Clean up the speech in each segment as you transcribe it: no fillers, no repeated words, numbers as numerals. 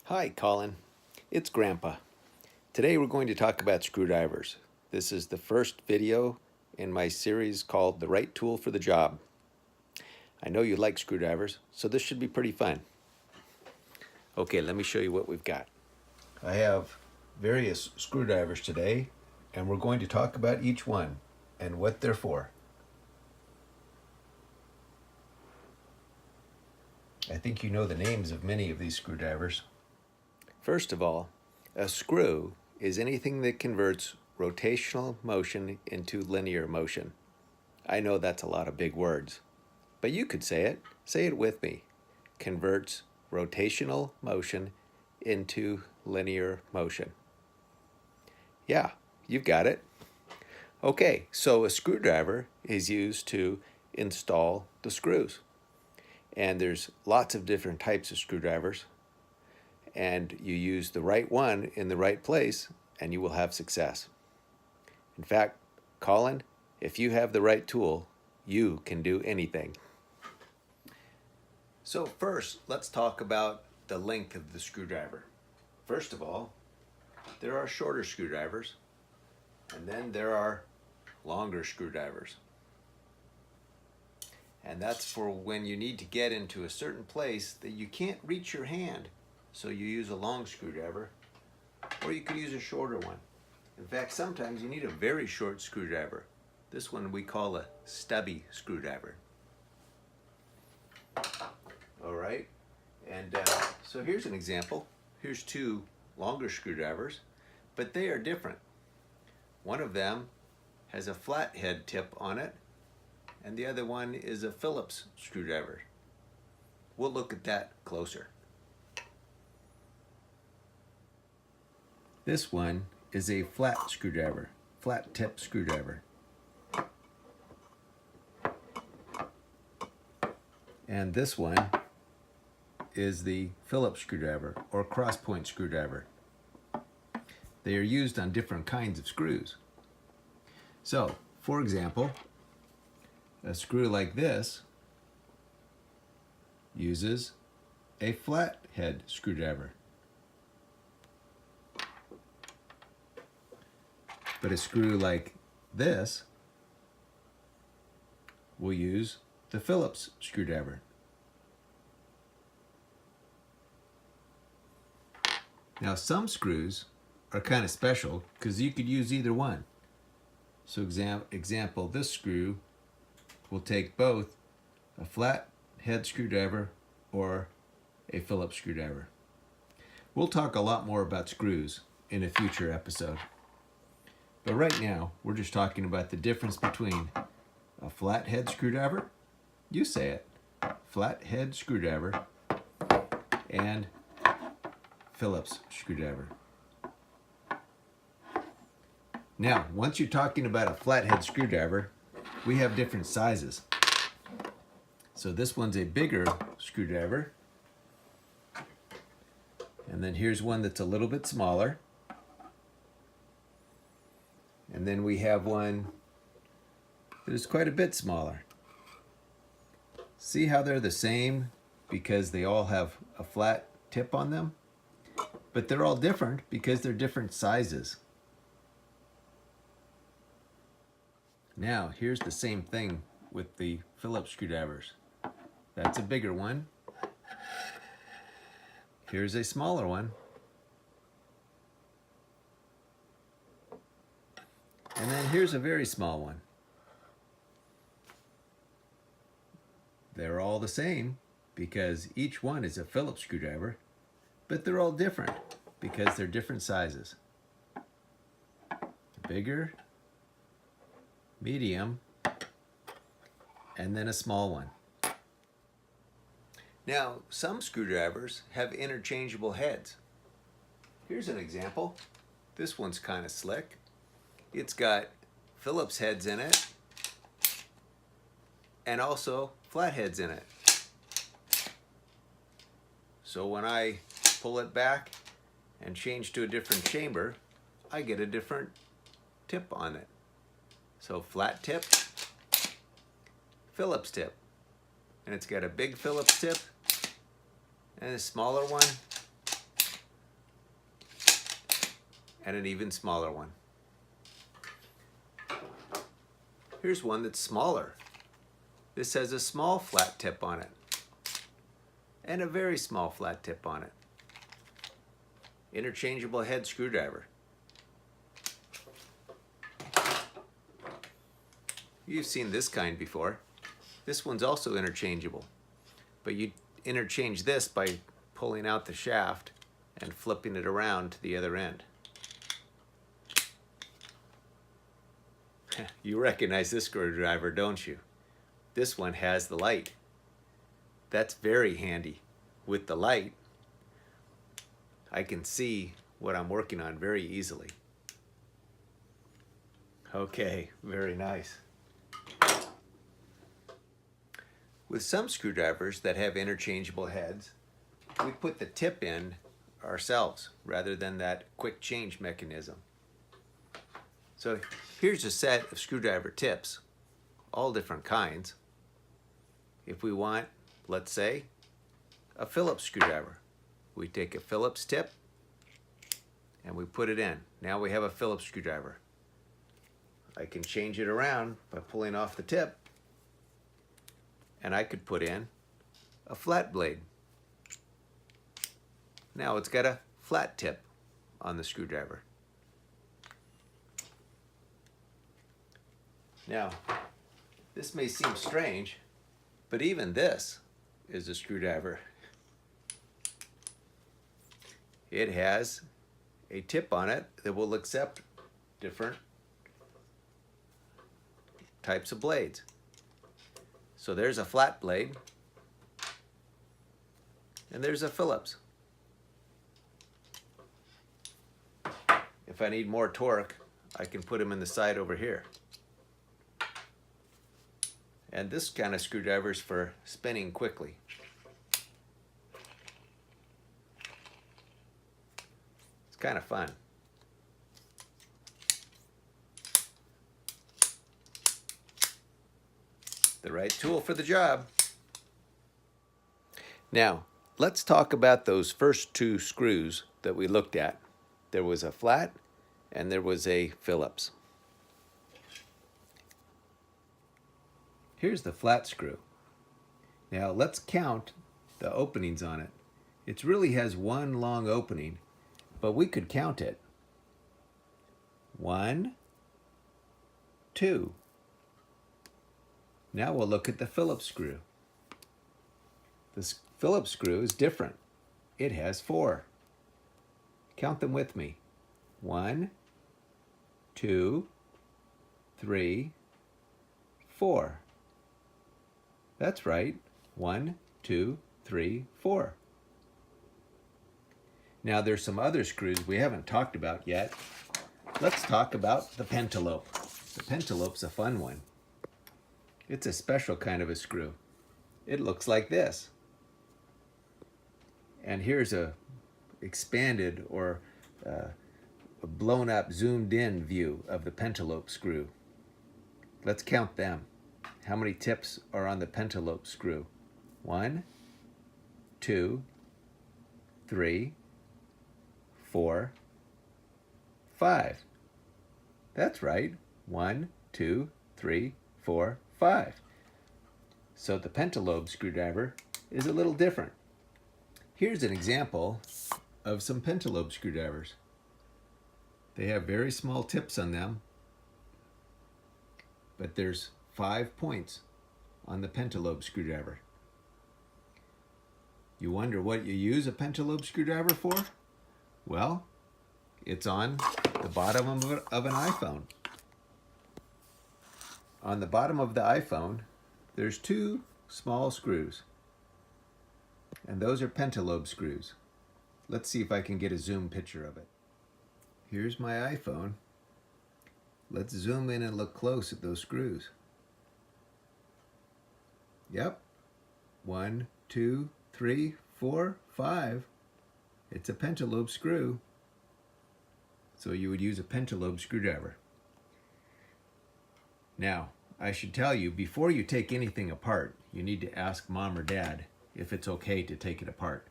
Hi, Colin. It's Grandpa. Today we're going to talk about screwdrivers. This is the first video in my series called The Right Tool for the Job. I know you like screwdrivers, so this should be pretty fun. Okay, let me show you what we've got. I have various screwdrivers today, and we're going to talk about each one and what they're for. I think you know the names of many of these screwdrivers. First of all, a screw is anything that converts rotational motion into linear motion. I know that's a lot of big words, but you could say it. Say it with me. Converts rotational motion into linear motion. Yeah, you've got it. Okay, so a screwdriver is used to install the screws. And there's lots of different types of screwdrivers. And you use the right one in the right place and you will have success. In fact, Colin, if you have the right tool, you can do anything. So first, let's talk about the length of the screwdriver. First of all, there are shorter screwdrivers, and then there are longer screwdrivers. And that's for when you need to get into a certain place that you can't reach your hand. So you use a long screwdriver, or you could use a shorter one. In fact, sometimes you need a very short screwdriver. This one we call a stubby screwdriver. All right, and so here's an example. Here's two longer screwdrivers, but they are different. One of them has a flat head tip on it, and the other one is a Phillips screwdriver. We'll look at that closer. This one is a flat screwdriver, flat tip screwdriver. And this one is the Phillips screwdriver or cross point screwdriver. They are used on different kinds of screws. So, for example, a screw like this uses a flat head screwdriver. But a screw like this will use the Phillips screwdriver. Now some screws are kind of special because you could use either one. So example, this screw will take both a flat head screwdriver or a Phillips screwdriver. We'll talk a lot more about screws in a future episode. But right now, we're just talking about the difference between a flat head screwdriver, you say it, flat head screwdriver, and Phillips screwdriver. Now, once you're talking about a flathead screwdriver, we have different sizes. So this one's a bigger screwdriver. And then here's one that's a little bit smaller. And then we have one that is quite a bit smaller. See how they're the same because they all have a flat tip on them? But they're all different because they're different sizes. Now, here's the same thing with the Phillips screwdrivers. That's a bigger one. Here's a smaller one. And then here's a very small one. They're all the same because each one is a Phillips screwdriver, but they're all different because they're different sizes. Bigger, medium, and then a small one. Now, some screwdrivers have interchangeable heads. Here's an example. This one's kind of slick. It's got Phillips heads in it and also flat heads in it. So when I pull it back and change to a different chamber, I get a different tip on it. So flat tip, Phillips tip. And it's got a big Phillips tip and a smaller one and an even smaller one. Here's one that's smaller. This has a small flat tip on it and a very small flat tip on it. Interchangeable head screwdriver. You've seen this kind before. This one's also interchangeable, but you interchange this by pulling out the shaft and flipping it around to the other end. You recognize this screwdriver, don't you? This one has the light. That's very handy. With the light, I can see what I'm working on very easily. Okay, very nice. With some screwdrivers that have interchangeable heads, we put the tip in ourselves rather than that quick change mechanism. So here's a set of screwdriver tips, all different kinds. If we want, let's say, a Phillips screwdriver, we take a Phillips tip and we put it in. Now we have a Phillips screwdriver. I can change it around by pulling off the tip, and I could put in a flat blade. Now it's got a flat tip on the screwdriver. Now, this may seem strange, but even this is a screwdriver. It has a tip on it that will accept different types of blades. So there's a flat blade, and there's a Phillips. If I need more torque, I can put them in the side over here. And this kind of screwdriver is for spinning quickly. It's kind of fun. The right tool for the job. Now, let's talk about those first two screws that we looked at. There was a flat and there was a Phillips. Here's the flat screw. Now let's count the openings on it. It really has one long opening, but we could count it. 1, 2. Now we'll look at the Phillips screw. This Phillips screw is different. It has 4. Count them with me. 1, 2, 3, 4. That's right. 1, 2, 3, 4. Now there's some other screws we haven't talked about yet. Let's talk about the pentalope. The pentalope's a fun one. It's a special kind of a screw. It looks like this. And here's a expanded or a blown up, zoomed in view of the pentalope screw. Let's count them. How many tips are on the pentalope screw? 1, 2, 3, 4, 5. That's right. 1, 2, 3, 4, 5. So the pentalobe screwdriver is a little different. Here's an example of some pentalobe screwdrivers. They have very small tips on them, but there's 5 points on the pentalobe screwdriver. You wonder what you use a pentalobe screwdriver for? Well, it's on the bottom of an iPhone. On the bottom of the iPhone, there's 2 small screws, and those are pentalobe screws. Let's see if I can get a zoom picture of it. Here's my iPhone. Let's zoom in and look close at those screws. Yep. 1, 2, 3, 4, 5. It's a pentalobe screw. So you would use a pentalobe screwdriver. Now, I should tell you, before you take anything apart, you need to ask Mom or Dad if it's okay to take it apart.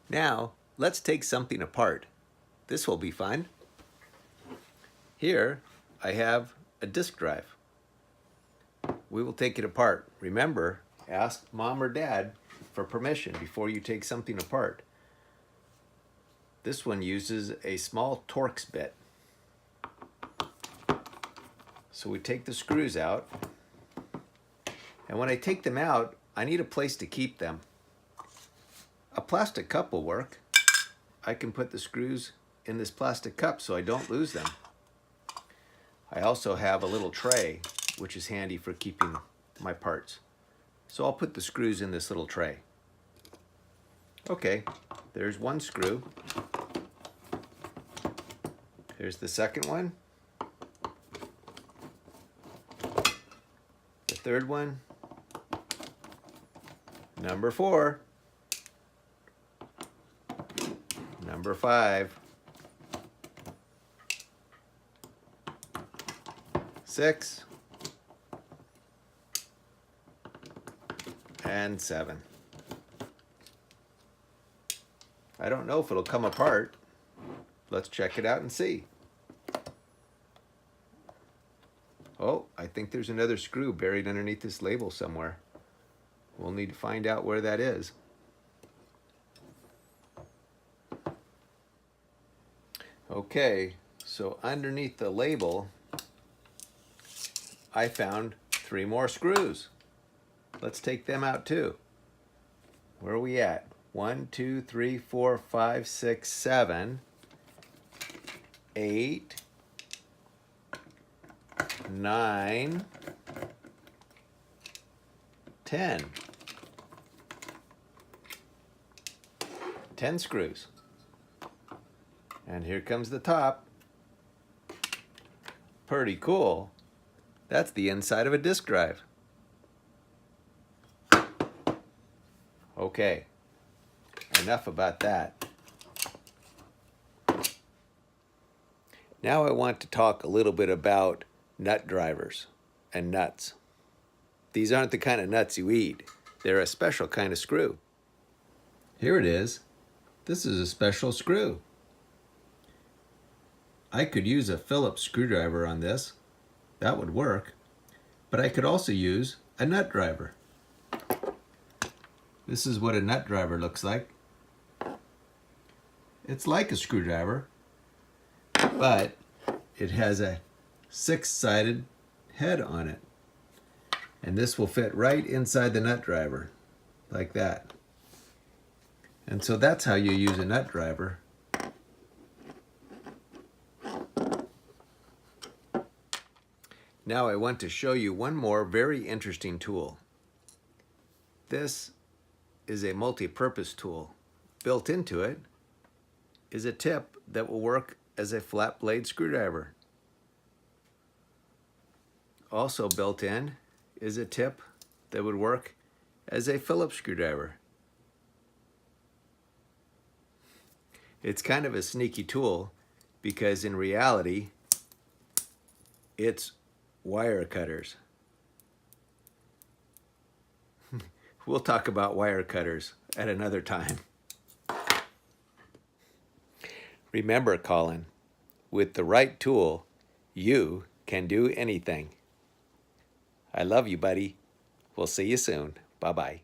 Now, let's take something apart. This will be fun. Here I have a disk drive. We will take it apart. Remember, ask mom or dad for permission before you take something apart. This one uses a small Torx bit. So we take the screws out, and when I take them out, I need a place to keep them. A plastic cup will work. I can put the screws in this plastic cup so I don't lose them. I also have a little tray, which is handy for keeping my parts. So I'll put the screws in this little tray. Okay, there's one screw. Here's the second one. The third one. Number 4. Number 5. 6. And 7. I don't know if it'll come apart. Let's check it out and see. Oh, I think there's another screw buried underneath this label somewhere. We'll need to find out where that is. Okay, so underneath the label, I found 3 more screws. Let's take them out too. Where are we at? 1, 2, 3, 4, 5, 6, 7, 8, 9, 10. 10 screws. And here comes the top. Pretty cool. That's the inside of a disk drive. Okay, enough about that. Now I want to talk a little bit about nut drivers and nuts. These aren't the kind of nuts you eat. They're a special kind of screw. Here it is. This is a special screw. I could use a Phillips screwdriver on this. That would work. But I could also use a nut driver. This is what a nut driver looks like. It's like a screwdriver, but it has a 6-sided head on it. And this will fit right inside the nut driver, like that. And so that's how you use a nut driver. Now I want to show you one more very interesting tool. This is a multi-purpose tool. Built into it is a tip that will work as a flat blade screwdriver. Also built in is a tip that would work as a Phillips screwdriver. It's kind of a sneaky tool because in reality it's wire cutters. We'll talk about wire cutters at another time. Remember, Colin, with the right tool, you can do anything. I love you, buddy. We'll see you soon. Bye-bye.